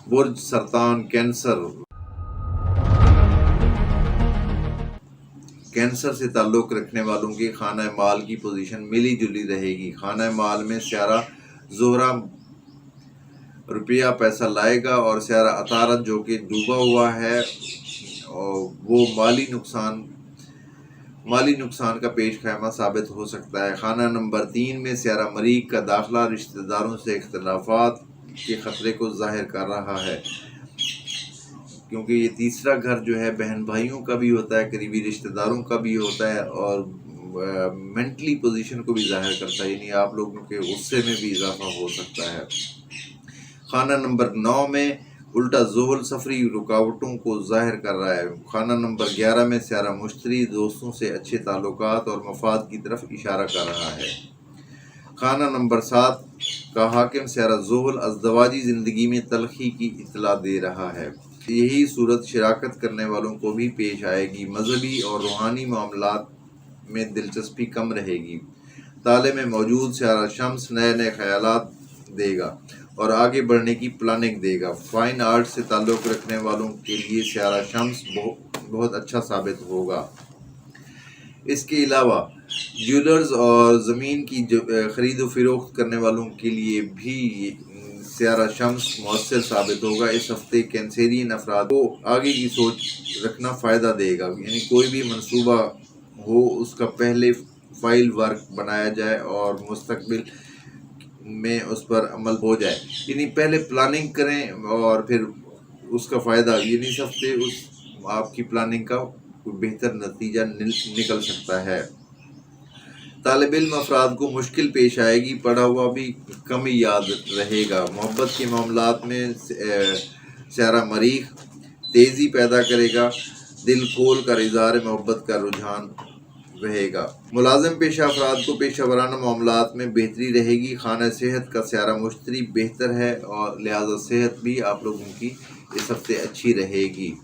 برج سرطان کینسر سے تعلق رکھنے والوں کے خانہ مال کی پوزیشن ملی جلی رہے گی۔ خانہ مال میں سیارہ زہرہ روپیہ پیسہ لائے گا، اور سیارہ عطارد جو کہ ڈوبا ہوا ہے وہ مالی نقصان کا پیش خیمہ ثابت ہو سکتا ہے۔ خانہ نمبر 3 میں سیارہ مریخ کا داخلہ رشتہ داروں سے اختلافات کے خطرے کو ظاہر کر رہا ہے، کیونکہ یہ تیسرا گھر جو ہے بہن بھائیوں کا بھی ہوتا ہے، قریبی رشتہ داروں کا بھی ہوتا ہے، اور مینٹلی پوزیشن کو بھی ظاہر کرتا ہے، یعنی آپ لوگوں کے غصے میں بھی اضافہ ہو سکتا ہے۔ خانہ نمبر 9 میں الٹا زحل سفری رکاوٹوں کو ظاہر کر رہا ہے۔ خانہ نمبر 11 میں سیارہ مشتری دوستوں سے اچھے تعلقات اور مفاد کی طرف اشارہ کر رہا ہے۔ خانہ نمبر 7 کا حاکم سیارہ زحل ازدواجی زندگی میں تلخی کی اطلاع دے رہا ہے۔ یہی صورت شراکت کرنے والوں کو بھی پیش آئے گی۔ مذہبی اور روحانی معاملات میں دلچسپی کم رہے گی۔ تالے میں موجود سیارہ شمس نئے خیالات دے گا اور آگے بڑھنے کی پلاننگ دے گا۔ فائن آرٹ سے تعلق رکھنے والوں کے لیے سیارہ شمس بہت اچھا ثابت ہوگا۔ اس کے علاوہ جیولرز اور زمین کی خرید و فروخت کرنے والوں کے لیے بھی سیارہ شمس مؤثر ثابت ہوگا۔ اس ہفتے کینسیرین افراد کو آگے کی سوچ رکھنا فائدہ دے گا، یعنی کوئی بھی منصوبہ ہو اس کا پہلے فائل ورک بنایا جائے اور مستقبل میں اس پر عمل ہو جائے، یعنی پہلے پلاننگ کریں اور پھر اس کا فائدہ، یعنی اس ہفتے آپ کی پلاننگ کا کوئی بہتر نتیجہ نکل سکتا ہے۔ طالب علم افراد کو مشکل پیش آئے گی، پڑھا ہوا بھی کم ہی یاد رہے گا۔ محبت کے معاملات میں سیارہ مریخ تیزی پیدا کرے گا، دل کھول کر اظہار محبت کا رجحان رہے گا۔ ملازم پیشہ افراد کو پیشہ ورانہ معاملات میں بہتری رہے گی۔ خانہ صحت کا سیارہ مشتری بہتر ہے اور لہذا صحت بھی آپ لوگوں کی اس ہفتے اچھی رہے گی۔